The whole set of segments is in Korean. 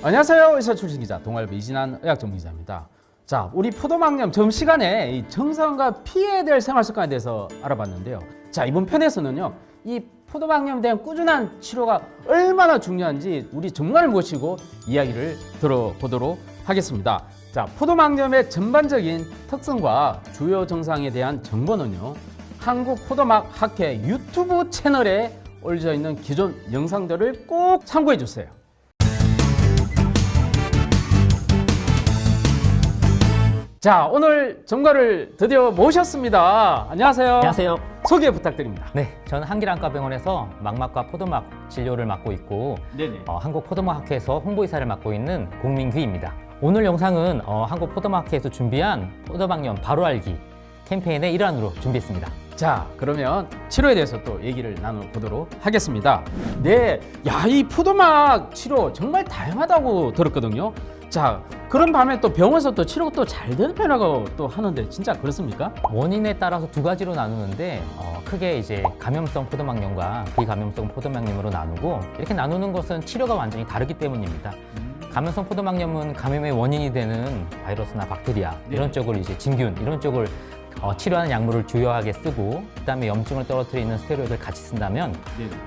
안녕하세요. 의사 출신 기자 동아일보 이진한 의학 전문 기자입니다. 자, 우리 포도막염 점시간에 이 정상과 피해야 될 생활 습관에 대해서 알아봤는데요. 자, 이번 편에서는요, 이 포도막염에 대한 꾸준한 치료가 얼마나 중요한지 우리 전문가를 모시고 이야기를 들어보도록 하겠습니다. 자, 포도막염의 전반적인 특성과 주요 증상에 대한 정보는요, 한국포도막학회 유튜브 채널에 올려져 있는 기존 영상들을 꼭 참고해 주세요. 자, 오늘 전문가를 드디어 모셨습니다. 안녕하세요. 안녕하세요. 소개 부탁드립니다. 네, 저는 한길안과병원에서 망막과 포도막 진료를 맡고 있고 한국포도막학회에서 홍보이사를 맡고 있는 공민규입니다. 오늘 영상은 한국포도막학회에서 준비한 포도막염 바로 알기 캠페인의 일환으로 준비했습니다. 자, 그러면 치료에 대해서 또 얘기를 나눠보도록 하겠습니다. 네, 야, 이 포도막 치료 정말 다양하다고 들었거든요. 자, 그런 반면에 또 병원에서 또 치료가 또 잘 되는 편이라고 또 하는데 진짜 그렇습니까? 원인에 따라서 두 가지로 나누는데 크게 이제 감염성 포도막염과 비감염성 포도막염으로 나누고, 이렇게 나누는 것은 치료가 완전히 다르기 때문입니다. 감염성 포도막염은 감염의 원인이 되는 바이러스나 박테리아 이런 쪽을 이제 진균 이런 쪽을 치료하는 약물을 주요하게 쓰고, 그다음에 염증을 떨어뜨리는 스테로이드를 같이 쓴다면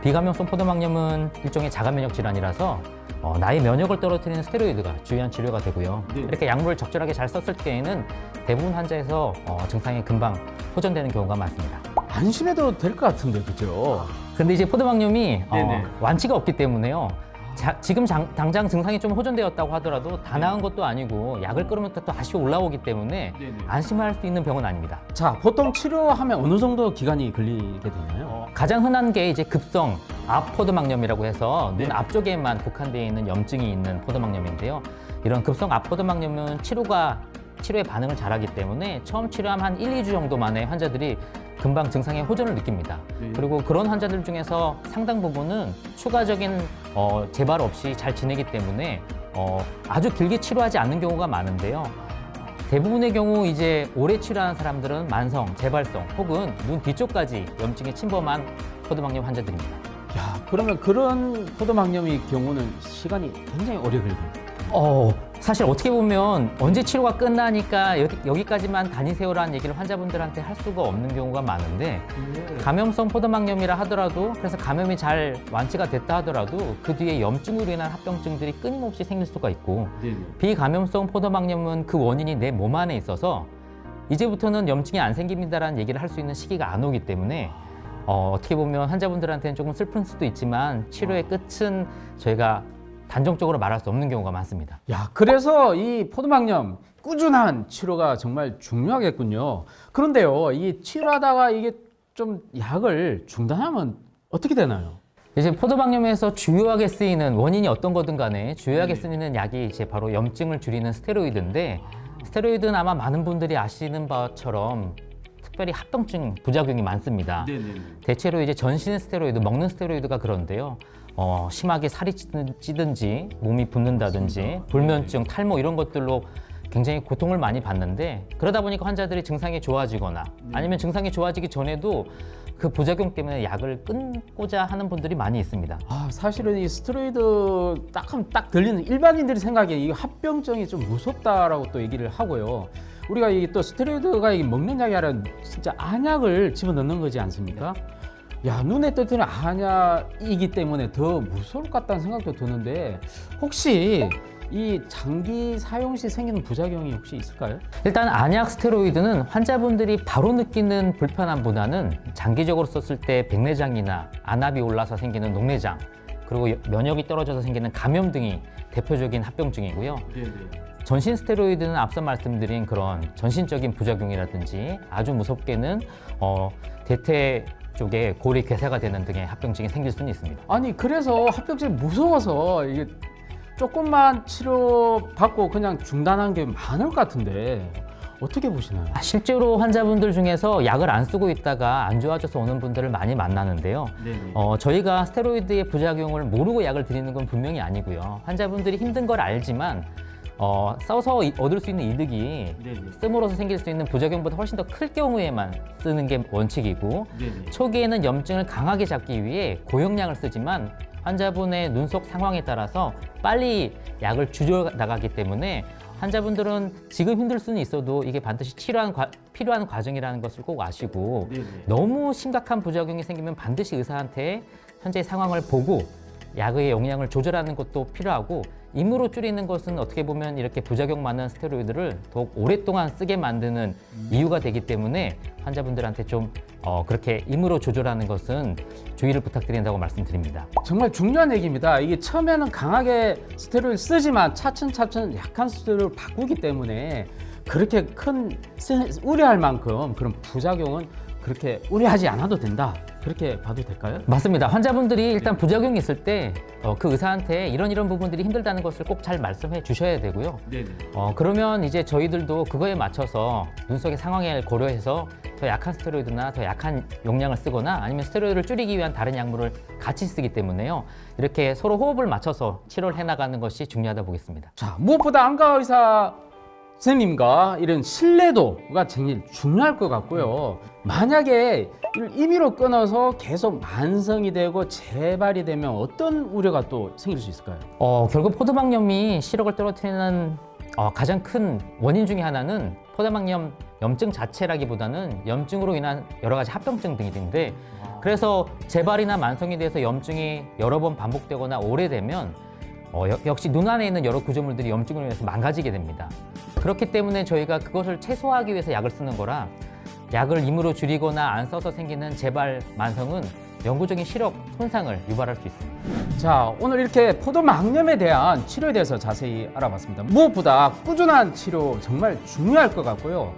비감염성 포도막염은 일종의 자가면역 질환이라서 나의 면역을 떨어뜨리는 스테로이드가 주요한 치료가 되고요. 이렇게 약물을 적절하게 잘 썼을 때에는 대부분 환자에서 증상이 금방 호전되는 경우가 많습니다. 안심해도 될 것 같은데, 그죠? 근데 이제 포도막염이 완치가 없기 때문에요. 지금 당장 증상이 좀 호전되었다고 하더라도 다 나은 것도 아니고 약을 끊으면 또 다시 올라오기 때문에 안심할 수 있는 병은 아닙니다. 자, 보통 치료하면 어느 정도 기간이 걸리게 되나요? 가장 흔한 게 이제 급성 앞포도막염이라고 해서 눈 앞쪽에만 국한되어 있는 염증이 있는 포도막염인데요. 이런 급성 앞포도막염은 치료에 반응을 잘하기 때문에 처음 치료하면 한 1, 2주 정도 만에 환자들이 금방 증상의 호전을 느낍니다. 그리고 그런 환자들 중에서 상당 부분은 추가적인 재발 없이 잘 지내기 때문에 아주 길게 치료하지 않는 경우가 많은데요. 대부분의 경우 이제 오래 치료하는 사람들은 만성, 재발성 혹은 눈 뒤쪽까지 염증이 침범한 포도막염 환자들입니다. 야, 그러면 그런 포도막염의 경우는 시간이 굉장히 오래 걸립니다. 사실 어떻게 보면 언제 치료가 끝나니까 여기까지만 다니세요라는 얘기를 환자분들한테 할 수가 없는 경우가 많은데, 감염성 포도막염이라 하더라도, 그래서 감염이 잘 완치가 됐다 하더라도 그 뒤에 염증으로 인한 합병증들이 끊임없이 생길 수가 있고, 비감염성 포도막염은 그 원인이 내 몸 안에 있어서 이제부터는 염증이 안 생깁니다라는 얘기를 할 수 있는 시기가 안 오기 때문에 어떻게 보면 환자분들한테는 조금 슬픈 수도 있지만 치료의 끝은 저희가 단정적으로 말할 수 없는 경우가 많습니다. 야, 그래서 이 포도막염 꾸준한 치료가 정말 중요하겠군요. 그런데요, 이 치료하다가 이게 좀 약을 중단하면 어떻게 되나요? 이제 포도막염에서 주요하게 쓰이는 원인이 어떤 거든 간에 주요하게 쓰이는 약이 이제 바로 염증을 줄이는 스테로이드인데, 스테로이드는 아마 많은 분들이 아시는 바처럼 특별히 합병증 부작용이 많습니다. 대체로 이제 전신 스테로이드, 먹는 스테로이드가 그런데요. 심하게 살이 찌든지 몸이 붓는다든지 불면증, 탈모 이런 것들로 굉장히 고통을 많이 받는데, 그러다 보니까 환자들이 증상이 좋아지거나 아니면 증상이 좋아지기 전에도 그 부작용 때문에 약을 끊고자 하는 분들이 많이 있습니다. 사실은 이 스테로이드 딱 들리는 일반인들이 생각에 이 합병증이 좀 무섭다라고 또 얘기를 하고요. 우리가 이게 또 스테로이드가 먹는 약이 아니라 진짜 안약을 집어넣는 거지 않습니까? 야, 눈에 띄는 안약이기 때문에 더 무서울 것 같다는 생각도 드는데, 혹시 이 장기 사용 시 생기는 부작용이 혹시 있을까요? 일단 안약 스테로이드는 환자분들이 바로 느끼는 불편함보다는 장기적으로 썼을 때 백내장이나 안압이 올라서 생기는 녹내장, 그리고 면역이 떨어져서 생기는 감염 등이 대표적인 합병증이고요. 전신 스테로이드는 앞서 말씀드린 그런 전신적인 부작용이라든지 아주 무섭게는 대퇴 쪽에 골이 괴사가 되는 등의 합병증이 생길 수는 있습니다. 아니, 그래서 합병증이 무서워서 이게 조금만 치료받고 그냥 중단한 게 많을 것 같은데 어떻게 보시나요? 실제로 환자분들 중에서 약을 안 쓰고 있다가 안 좋아져서 오는 분들을 많이 만나는데요. 저희가 스테로이드의 부작용을 모르고 약을 드리는 건 분명히 아니고요. 환자분들이 힘든 걸 알지만 써서 얻을 수 있는 이득이 씀으로써 생길 수 있는 부작용보다 훨씬 더 클 경우에만 쓰는 게 원칙이고, 초기에는 염증을 강하게 잡기 위해 고용량을 쓰지만 환자분의 눈 속 상황에 따라서 빨리 약을 줄여 나가기 때문에 환자분들은 지금 힘들 수는 있어도 이게 반드시 필요한 과정이라는 것을 꼭 아시고 너무 심각한 부작용이 생기면 반드시 의사한테 현재 상황을 보고 약의 용량을 조절하는 것도 필요하고 임으로 줄이는 것은 어떻게 보면 이렇게 부작용 많은 스테로이드를 더욱 오랫동안 쓰게 만드는 이유가 되기 때문에 환자분들한테 좀 그렇게 임으로 조절하는 것은 주의를 부탁드린다고 말씀드립니다. 정말 중요한 얘기입니다. 이게 처음에는 강하게 스테로이드 쓰지만 차츰차츰 약한 스테로이드를 바꾸기 때문에 그렇게 큰 우려할 만큼 그런 부작용은 그렇게 우려하지 않아도 된다. 그렇게 봐도 될까요? 맞습니다. 환자분들이 일단 부작용이 있을 때 그 의사한테 이런 부분들이 힘들다는 것을 꼭 잘 말씀해 주셔야 되고요. 그러면 이제 저희들도 그거에 맞춰서 눈 속의 상황을 고려해서 더 약한 스테로이드나 더 약한 용량을 쓰거나 아니면 스테로이드를 줄이기 위한 다른 약물을 같이 쓰기 때문에요. 이렇게 서로 호흡을 맞춰서 치료를 해나가는 것이 중요하다 보겠습니다. 자, 무엇보다 안과 의사 선생님과 이런 신뢰도가 제일 중요할 것 같고요. 만약에 임의로 끊어서 계속 만성이 되고 재발이 되면 어떤 우려가 또 생길 수 있을까요? 결국 포도막염이 시력을 떨어뜨리는 가장 큰 원인 중에 하나는 포도막염 염증 자체라기보다는 염증으로 인한 여러 가지 합병증 등인데 그래서 재발이나 만성이 돼서 염증이 여러 번 반복되거나 오래되면 역시 눈 안에 있는 여러 구조물들이 염증으로 인해서 망가지게 됩니다. 그렇기 때문에 저희가 그것을 최소화하기 위해서 약을 쓰는 거라 약을 임으로 줄이거나 안 써서 생기는 재발 만성은 영구적인 시력 손상을 유발할 수 있습니다. 자, 오늘 이렇게 포도막염에 대한 치료에 대해서 자세히 알아봤습니다. 무엇보다 꾸준한 치료 정말 중요할 것 같고요.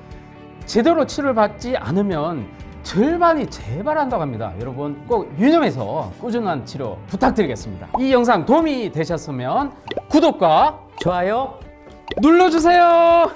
제대로 치료를 받지 않으면 절반이 재발한다고 합니다. 여러분 꼭 유념해서 꾸준한 치료 부탁드리겠습니다. 이 영상 도움이 되셨으면 구독과 좋아요 눌러주세요.